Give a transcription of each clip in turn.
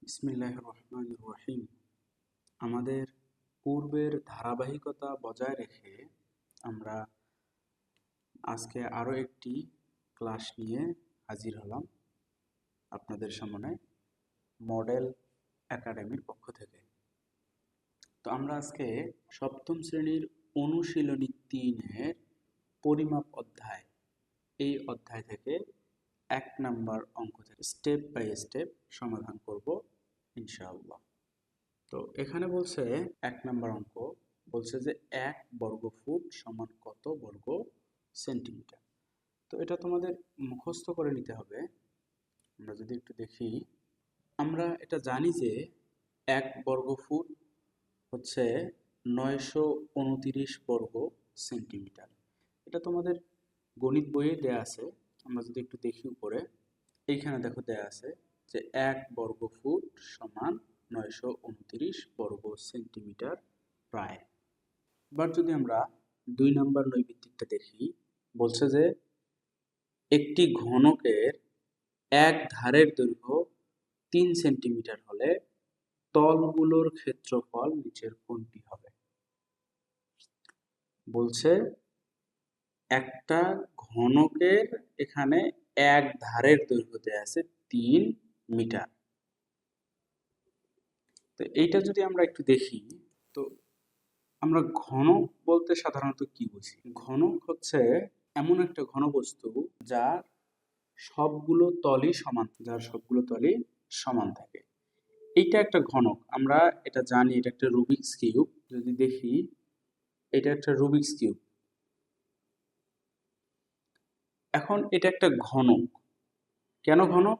বিসমিল্লাহির রহমানির রহিম। আমাদের পূর্বের ধারাবাহিকতা বজায় রেখে আমরা আজকে আরও একটি ক্লাস নিয়ে হাজির হলাম আপনাদের সামনে মডেল একাডেমির পক্ষ থেকে। তো আমরা আজকে সপ্তম শ্রেণীর অনুশীলনী ৩-এর পরিমাপ অধ্যায়, এই অধ্যায় থেকে ১ নাম্বার অঙ্ক থেকে স্টেপ বাই স্টেপ সমাধান করব ইনশাআল্লাহ। তো এখানে বলছে ১ নাম্বার অঙ্ক বলছে যে ১ বর্গ ফুট সমান কত বর্গ সেন্টিমিটার। তো এটা তোমাদের মুখস্থ করে নিতে হবে। আমরা যদি একটু দেখি, আমরা এটা জানি যে ১ বর্গ ফুট হচ্ছে ৯২৯ বর্গ সেন্টিমিটার। এটা তোমাদের গণিত বইয়ে দেয়া আছে। আমরা যদি একটু দেখি উপরে, এইখানে দেখো দেয়া আছে যে ১ বর্গ ফুট সমান ৯২৯ বর্গ সেন্টিমিটার প্রায়। এবার যদি আমরা ২ নাম্বার নৈমিত্তিকটা দেখি, বলছে যে একটি ঘনকের এক ধারের দৈর্ঘ্য ৩ সেন্টিমিটার হলে তলগুলোর ক্ষেত্রফল নিচের কোনটি হবে। বলছে একটা ঘনকের এখানে এক ধারের দৈর্ঘ্য দেয়া আছে ৩ মিটার। তো এইটা যদি আমরা একটু দেখি, তো আমরা ঘনক বলতে সাধারণত কি বুঝি? ঘনক হচ্ছে এমন একটা ঘনবস্তু যার সবগুলো তলই সমান থাকে। এইটা একটা ঘনক। আমরা এটা জানি, এটা একটা রুবিকস কিউব। যদি দেখি, এটা একটা রুবিকস কিউব। এখন এটা একটা ঘনক। কেন ঘনক?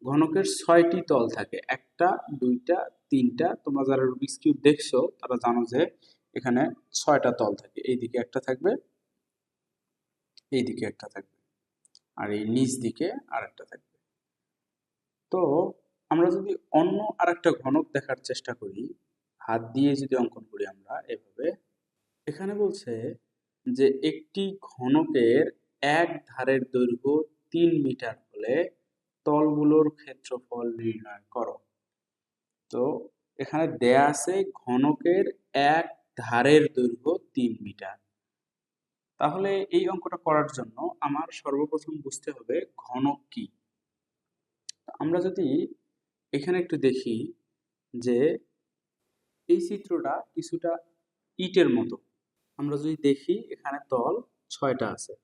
ঘনকের ৬টি তল থাকে, ১টা ২টা ৩টা। তোমরা যারা রুবিকস কিউব দেখছো তারা জানো যে এখানে ৬টা তল থাকে। এইদিকে একটা থাকবে, এইদিকে একটা থাকবে, আর এই নিচ দিকে আরেকটা থাকবে। তো আমরা যদি অন্য আরেকটা ঘনক দেখার চেষ্টা করি, হাত দিয়ে যদি অঙ্কন করি আমরা এভাবে, এখানে বলছে যে একটি ঘনকের এক ধারের দৈর্ঘ্য ৩ মিটার হলে তলগুলোর ক্ষেত্রফল নির্ণয় করো। তো এখানে দেয়া আছে ঘনকের এক ধারের দৈর্ঘ্য ৩ মিটার। তাহলে এই অঙ্কটা করার জন্য আমার সর্বপ্রথম বুঝতে হবে ঘনক কি। আমরা যদি এখানে একটু দেখি যে এই চিত্রটা কিছুটা ইটের মতো। আমরা যদি দেখি এখানে তল ৬টা আছে।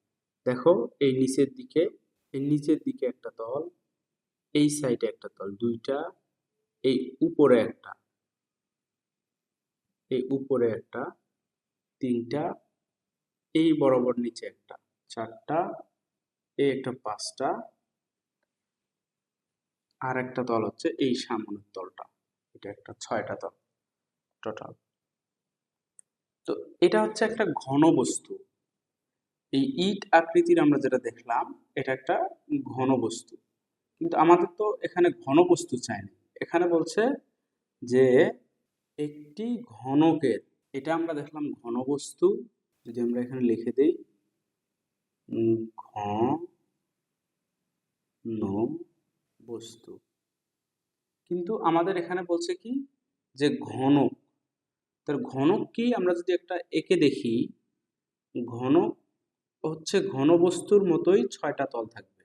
দেখো এই নিচের দিকে একটা তল, এই সাইডে একটা তল ২টা, এই উপরে একটা, এই উপরে একটা ৩টা, এই বরাবর নিচে একটা ৪টা, এই একটা ৫টা, আর একটা তল হচ্ছে এই সামনের তলটা, এটা একটা ৬টা তল টোটাল। তো এটা হচ্ছে একটা ঘন বস্তু। এই ইট আকৃতির আমরা যেটা দেখলাম, এটা একটা ঘন বস্তু। কিন্তু আমাদের তো এখানে ঘন বস্তু চাই না। এখানে বলছে যে একটি ঘনকের, এটা আমরা দেখলাম ঘন বস্তু। যদি আমরা এখানে লিখে দেই ঘন বস্তু, কিন্তু আমাদের এখানে বলছে কি যে ঘনক। তার ঘনক কি? আমরা যদি একটা এঁকে দেখি, ঘনক হচ্ছে ঘনবস্তুর মতোই ৬টা তল থাকবে।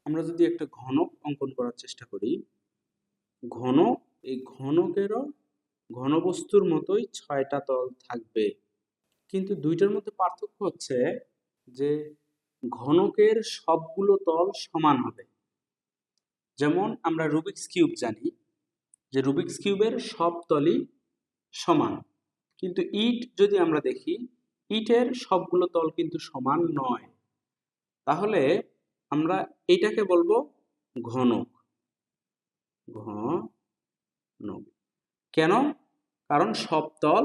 আমরা যদি একটা ঘনক অঙ্কন করার চেষ্টা করি, ঘনক, এই ঘনকেরও ঘনবস্তুর মতোই ৬টা তল থাকবে। কিন্তু দুইটার মধ্যে পার্থক্য হচ্ছে যে ঘনকের সবগুলো তল সমান হবে। যেমন আমরা রুবিকস কিউব জানি যে রুবিকস কিউবের সব তলই সমান। কিন্তু ইট যদি আমরা দেখি, ইটের সবগুলো তল কিন্তু সমান নয়। তাহলে আমরা এটাকে বলবো ঘনক। ঘনক কেন? কারণ সব তল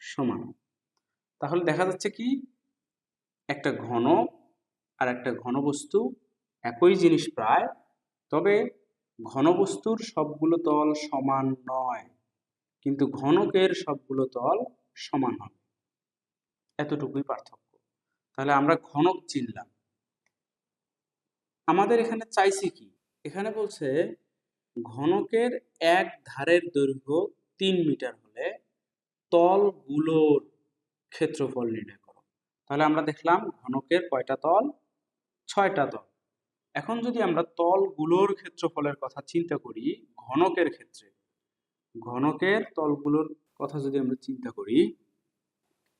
সমান। তাহলে দেখা যাচ্ছে কি একটা ঘনক আর একটা ঘনবস্তু একই জিনিস প্রায়, তবে ঘনবস্তুর সবগুলো তল সমান নয়, কিন্তু ঘনকের সবগুলো তল সমান হবে। এতটুকুই পার্থক্য। তাহলে আমরা ঘনক চিনলাম। আমাদের এখানে চাইছি কি? এখানে বলছে ঘনকের এক ধারের দৈর্ঘ্য 3 মিটার হলে তলগুলোর ক্ষেত্রফল নির্ণয় করো। তাহলে আমরা দেখলাম ঘনকের কয়টা তল? 6টা তল। এখন যদি আমরা তলগুলোর ক্ষেত্রফলের কথা চিন্তা করি ঘনকের ক্ষেত্রে, ঘনকের তলগুলোর কথা যদি আমরা চিন্তা করি,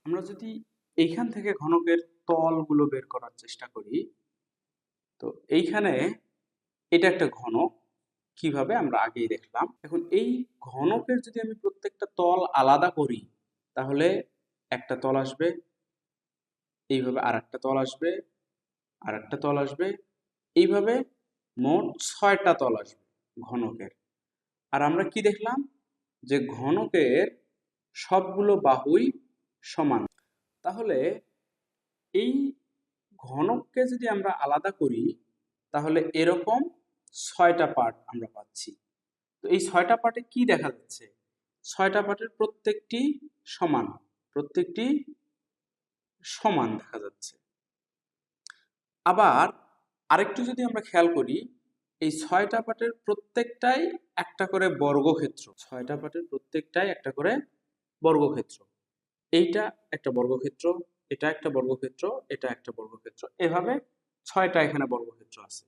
আমরা যদি এইখান থেকে ঘনকের তলগুলো বের করার চেষ্টা করি, তো এইখানে এটা একটা ঘনক, কিভাবে আমরা আগেই দেখলাম। এখন এই ঘনকের যদি আমি প্রত্যেকটা তল আলাদা করি তাহলে একটা তল আসবে, এইভাবে আর একটা তল আসবে, আর একটা তল আসবে, এইভাবে মোট 6টা তল আসবে ঘনকের। আর আমরা কি দেখলাম যে ঘনকের সবগুলো বাহুই সমান। তাহলে এই ঘনককে যদি আমরা আলাদা করি তাহলে এরকম 6টা পার্ট আমরা পাচ্ছি। তো এই 6টা পার্টে কি দেখা যাচ্ছে? 6টা পার্টের প্রত্যেকটি সমান, প্রত্যেকটি সমান দেখা যাচ্ছে। আবার আরেকটু যদি আমরা খেয়াল করি, এই 6টা পার্টের প্রত্যেকটাই একটা করে বর্গক্ষেত্র, 6টা পার্টের প্রত্যেকটাই একটা করে বর্গক্ষেত্র। এইটা একটা বর্গক্ষেত্র, এটা একটা বর্গক্ষেত্র, এটা একটা বর্গক্ষেত্র, এভাবে 6টা এখানে বর্গক্ষেত্র আছে।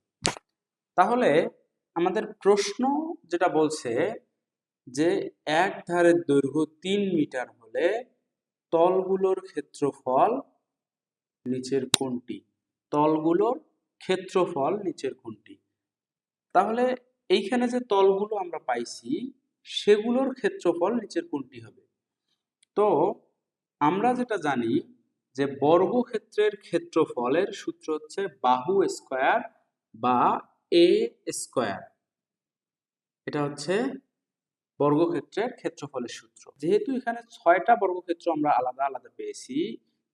তাহলে আমাদের প্রশ্ন যেটা বলছে যে এক ধারের দৈর্ঘ্য 3 মিটার হলে তলগুলোর ক্ষেত্রফল নিচের কোনটি? তলগুলোর ক্ষেত্রফল নিচের কোনটি? তাহলে এইখানে যে তলগুলো আমরা পাইছি সেগুলোর ক্ষেত্রফল নিচের কোনটি হবে? তো আমরা যেটা জানি যে বর্গক্ষেত্রের ক্ষেত্রফলের সূত্র হচ্ছে বাহু স্কয়ার বা এ স্কয়ার। এটা হচ্ছে বর্গক্ষেত্রের ক্ষেত্রফলের সূত্র। যেহেতু এখানে 6টা বর্গক্ষেত্র আমরা আলাদা আলাদা পেয়েছি,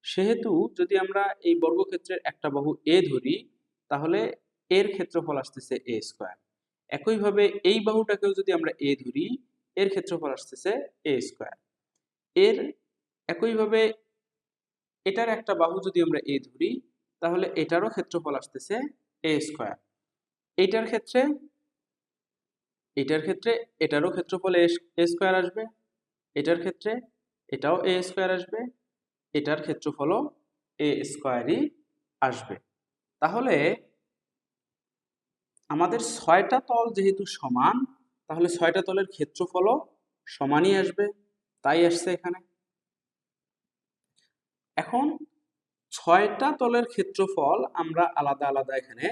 সেহেতু যদি আমরা এই বর্গক্ষেত্রের একটা বাহু এ ধরি তাহলে এর ক্ষেত্রফল আসতেছে এ স্কয়ার। একইভাবে এই বাহুটাকেও যদি আমরা এ ধরি এর ক্ষেত্রফল আসতেছে এ স্কয়ার। এর একইভাবে এটার একটা বাহু যদি আমরা এ ধরি তাহলে এটারও ক্ষেত্রফল আসতেছে এ স্কয়ার। এটার ক্ষেত্রে এটারও ক্ষেত্রফল এ স্কয়ার আসবে, এটার ক্ষেত্রে এটাও এ স্কয়ার আসবে, এটার ক্ষেত্রফলও এ স্কয়ারই আসবে। তাহলে আমাদের 6টা তল যেহেতু সমান, তাহলে 6টা তলের ক্ষেত্রফলও সমানই আসবে, তাই আসছে এখানে। এখন 6টা তলের ক্ষেত্রফল আমরা আলাদা আলাদা এখানে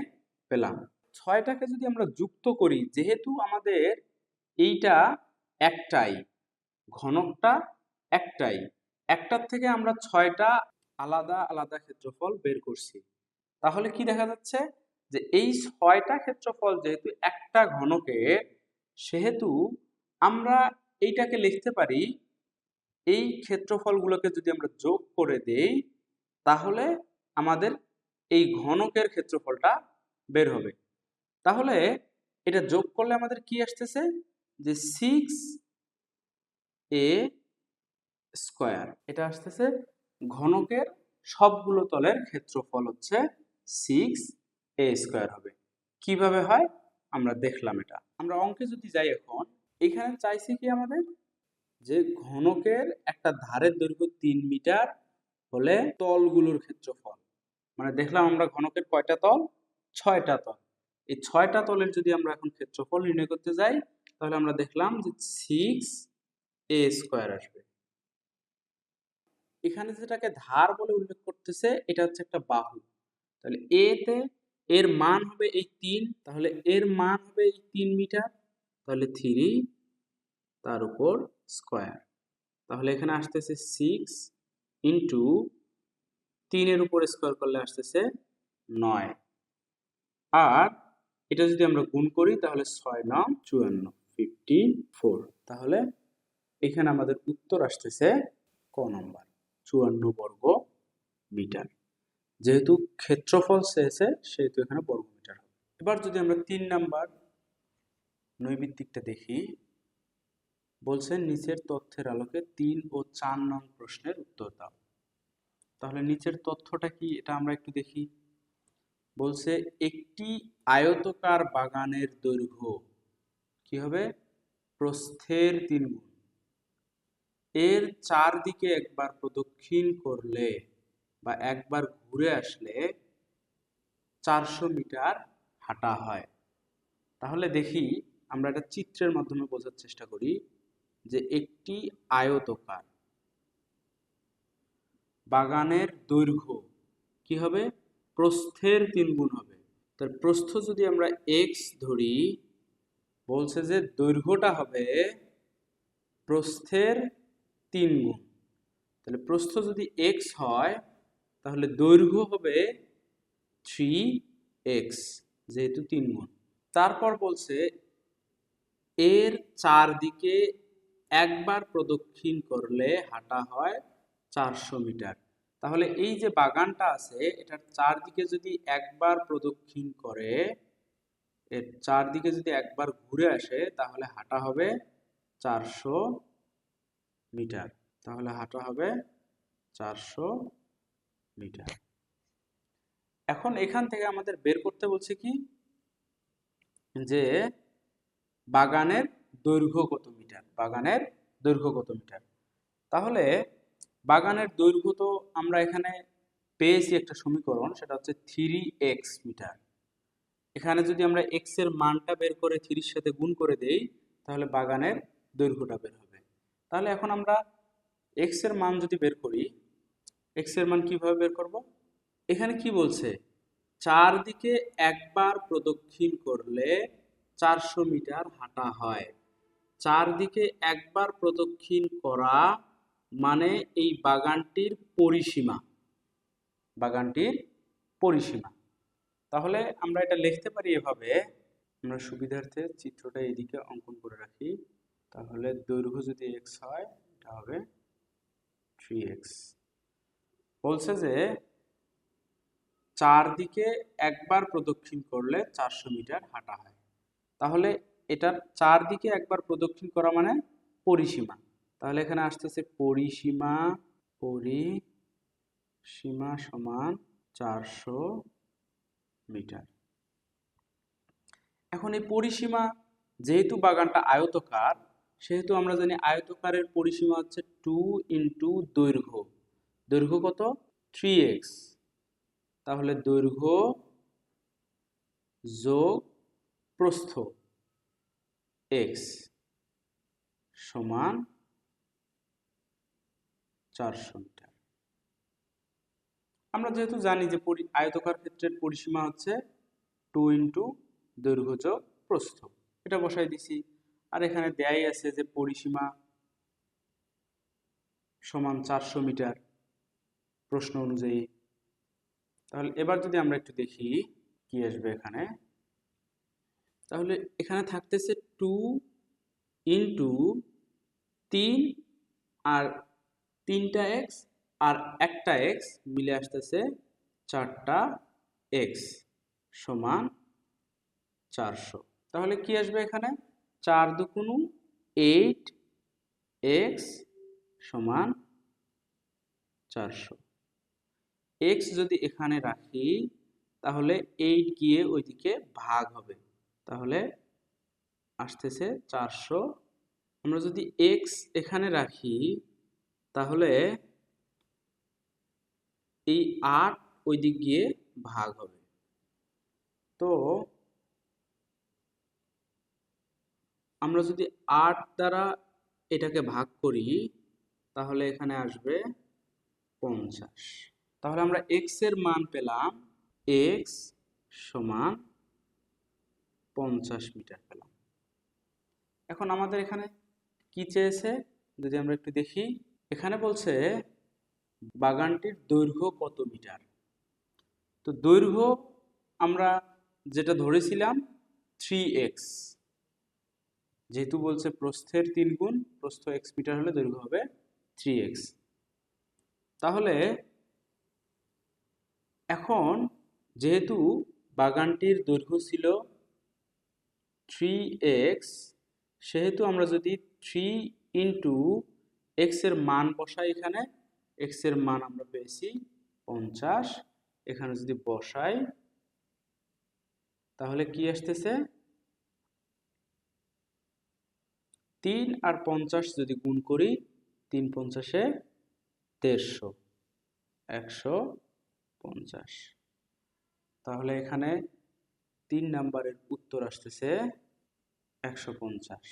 পেলাম। 6টাকে যদি আমরা যুক্ত করি, যেহেতু আমাদের এইটা একটাই, ঘনকটা একটাই, একটার থেকে আমরা 6টা আলাদা আলাদা ক্ষেত্রফল বের করছি, তাহলে কি দেখা যাচ্ছে যে এই 6টা ক্ষেত্রফল যেহেতু একটা ঘনকের, সেহেতু আমরা এইটাকে লিখতে পারি, এই ক্ষেত্রফলগুলোকে যদি আমরা যোগ করে দেই তাহলে আমাদের এই ঘনকের ক্ষেত্রফলটা বের হবে। তাহলে এটা যোগ করলে আমাদের কি আসতেছে যে 6a স্কয়ার, এটা আসতেছে ঘনকের সবগুলো তলের ক্ষেত্রফল হচ্ছে 6a স্কয়ার হবে। কিভাবে হয় আমরা দেখলাম। এটা আমরা অঙ্কে যদি যাই, এখন এখানে চাইছি কি আমাদের যে ঘনকের একটা ধারের দৈর্ঘ্য 3 মিটার হলে তলগুলোর ক্ষেত্রফল, মানে দেখলাম আমরা ঘনকের কয়টা তল? 6টা তল। এই 6টা তলের যদি আমরা এখন ক্ষেত্রফল নির্ণয় করতে যাই তাহলে আমরা দেখলাম যে 6a স্কয়ার আসবে। এখানে যেটাকে ধার বলে উল্লেখ করতেছে এটা হচ্ছে একটা বাহু। তাহলে এ তে এর মান হবে এই 3, তাহলে এর মান হবে এই 3 মিটার, তাহলে 3 তার উপর স্কয়ার। তাহলে এখানে আসতেছে 6 ইন্টু 3 এর উপর স্কয়ার করলে আসতেছে 9। আর এটা যদি আমরা গুণ করি তাহলে 6 9 54, 54। তাহলে এখানে আমাদের উত্তর আসতেছে ক নম্বর, 54 বর্গ মিটার। যেহেতু ক্ষেত্রফল চেয়েছে সেহেতু এখানে বর্গ মিটার হবে। এবার যদি আমরা 3 নাম্বার নৈমিত্তিকটা দেখি, বলছেন নিচের তথ্যের আলোকে 3 ও 4 নং প্রশ্নের উত্তর দাও। তাহলে নিচের তথ্যটা কি এটা আমরা একটু দেখি। বলছে একটি আয়তাকার বাগানের দৈর্ঘ্য কি হবে? প্রস্থের 3 গুণ। এর চারদিকে একবার প্রদক্ষিণ করলে বা একবার ঘুরে আসলে 400 মিটার হাঁটা হয়। তাহলে দেখি আমরা একটা চিত্রের মাধ্যমে বোঝার চেষ্টা করি যে একটি আয়তাকার বাগানের দৈর্ঘ্য কি হবে? প্রস্থের 3 গুণ হবে। তার প্রস্থ যদি আমরা x ধরি, বলছে যে দৈর্ঘ্যটা হবে প্রস্থের 3 গুণ। তাহলে প্রস্থ যদি x হয় তাহলে দৈর্ঘ্য হবে 3x, যেহেতু 3 গুণ। তারপর বলছে এর চারদিকে একবার প্রদক্ষিণ করলে হাঁটা হয় 400 মিটার। তাহলে এই যে বাগানটা আছে এটার চারদিকে যদি একবার প্রদক্ষিণ করে, এর চারদিকে যদি একবার ঘুরে আসে তাহলে হাঁটা হবে 400 মিটার। তাহলে হাঁটা হবে 400 মিটার। এখন এখান থেকে আমাদের বের করতে বলছে কি যে বাগানের দৈর্ঘ্য কত মিটার, বাগানের দৈর্ঘ্য কত মিটার। তাহলে বাগানের দৈর্ঘ্য তো আমরা এখানে পেয়েছি একটা সমীকরণ, সেটা হচ্ছে 3x মিটার। এখানে যদি আমরা x এর মানটা বের করে 3 এর সাথে গুণ করে দেই তাহলে বাগানের দৈর্ঘ্যটা বের হবে। তাহলে এখন আমরা x এর মান যদি বের করি, x এর মান কিভাবে বের করব? এখানে কি বলছে? চারদিকে একবার প্রদক্ষিণ করলে 400 মিটার হাঁটা হয়। চারদিকে একবার প্রদক্ষিণ করা মানে এই বাগানটির পরিসীমা, বাগানটির পরিসীমা। তাহলে আমরা এটা লিখতে পারি এভাবে, আমরা সুবিধার্থে চিত্রটা এদিকে অঙ্কন করে রাখি। তাহলে দৈর্ঘ্য যদি x হয় এটা হবে 3x। বলছে যে চারদিকে একবার প্রদক্ষিণ করলে 400 মিটার হাঁটা হয়। তাহলে এটার চারদিকে একবার প্রদক্ষিণ করা মানে পরিসীমা। তাহলে এখানে আসতেছে পরিসীমা, পরিসীমা সমান 400 মিটার। এখন এই পরিসীমা, যেহেতু বাগানটা আয়তকার, সেহেতু আমরা জানি আয়তকারের পরিসীমা হচ্ছে 2 ইন্টু দৈর্ঘ্য। দৈর্ঘ্য কত? 3x। তাহলে দৈর্ঘ্য যোগ প্রস্থ x সমান 400 মিটার। আমরা যেহেতু জানি যে আয়তকার ক্ষেত্রের পরিসীমা হচ্ছে 2 ইন্টু দৈর্ঘ্য যোগ প্রস্থ, এটা বসাই দিছি। আর এখানে দেয়াই আছে যে পরিসীমা সমান 400 মিটার প্রশ্ন অনুযায়ী। তাহলে এবার যদি আমরা একটু দেখি কি আসবে এখানে, তাহলে এখানে থাকতেছে 2 ইন্টু 3 আর 3টা x আর একটা x মিলে আসতেছে 4টা x সমান 400। তাহলে কি আসবে এখানে? 4 দুগুণ 8x সমান 400। x যদি এখানে রাখি তাহলে 8 গিয়ে ওইদিকে ভাগ হবে, তাহলে আসতেছে 400। আমরা যদি x এখানে রাখি তাহলে এই 8 ওই দিক গিয়ে ভাগ হবে। তো আমরা যদি 8 দ্বারা এটাকে ভাগ করি তাহলে এখানে আসবে 50। তাহলে আমরা x এর মান পেলাম, x সমান 50 মিটার পেলাম। এখন আমাদের এখানে কি চেয়েছে যদি আমরা একটু দেখি, এখানে বলছে বাগানটির দৈর্ঘ্য কত মিটার। তো দৈর্ঘ্য আমরা যেটা ধরেছিলাম 3x, যেহেতু বলছে প্রস্থের 3 গুণ, প্রস্থ x মিটার হলে দৈর্ঘ্য হবে 3x। তাহলে এখন যেহেতু বাগানটির দৈর্ঘ্য ছিল 3x, সেহেতু আমরা যদি 3 ইন্টু x এর মান বসাই এখানে, এক্স এর মান আমরা পেয়েছি 50। এখানে যদি বসাই তাহলে কি আসতেছে, 3 আর 50 যদি গুণ করি, 3 50-এ 150, 150। তাহলে এখানে 3 নাম্বারের উত্তর আসতেছে 150,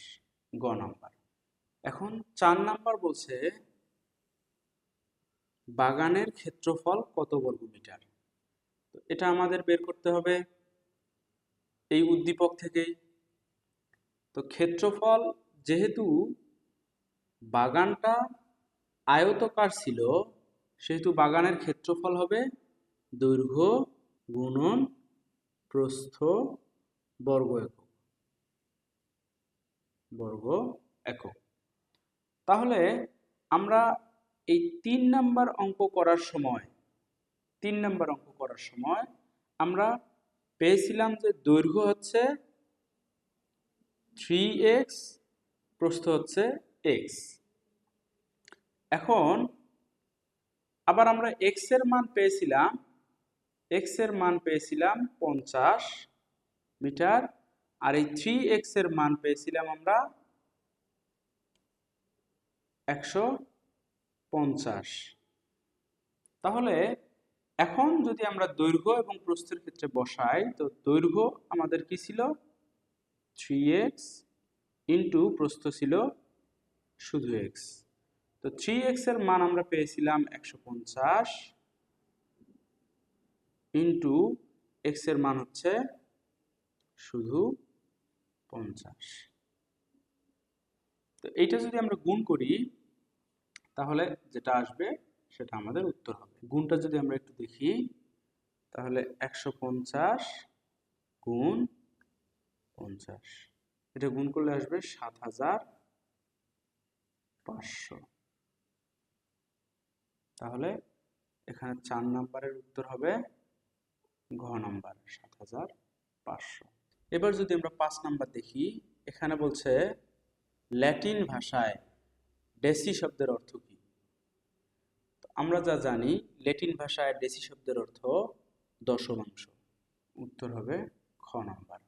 গ নাম্বার। এখন 4 নাম্বার বলছে বাগানের ক্ষেত্রফল কত বর্গমিটার। তো এটা আমাদের বের করতে হবে এই উদ্দীপক থেকেই। তো ক্ষেত্রফল, যেহেতু বাগানটা আয়তাকার ছিল, সেহেতু বাগানের ক্ষেত্রফল হবে দৈর্ঘ্য গুণন প্রস্থ বর্গ একক, বর্গ একক। তাহলে আমরা এই 3 নাম্বার অঙ্ক করার সময় আমরা পেয়েছিলাম যে দৈর্ঘ্য হচ্ছে 3x, প্রস্থ হচ্ছে x। এখন আবার আমরা x এর মান পেয়েছিলাম 50 মিটার, আর এই 3x এর মান পেয়েছিলাম আমরা 150। তাহলে এখন যদি আমরা দৈর্ঘ্য এবং প্রস্থের ক্ষেত্রে বসাই, তো দৈর্ঘ্য আমাদের কি ছিল 3x, ইন্টু প্রস্থ ছিল শুধু x। তো 3x এর মান আমরা পেয়েছিলাম 150, ইন্টু x এর মান হচ্ছে শুধু 50। তো এইটা যদি আমরা গুণ করি তাহলে যেটা আসবে সেটা আমাদের উত্তর হবে। গুণটা যদি আমরা একটু দেখি, তাহলে 150 গুণ 50, এটা গুণ করলে আসবে 7500। তাহলে এখানে 4 নাম্বারের উত্তর হবে ঘ নাম্বার, 7500। এবার যদি আমরা 5 নাম্বার দেখি, এখানে বলছে ল্যাটিন ভাষায় ডেসি শব্দের অর্থ কি। আমরা যা জানি, ল্যাটিন ভাষায় ডেসি শব্দের অর্থ দশমাংশ। উত্তর হবে খ নাম্বার।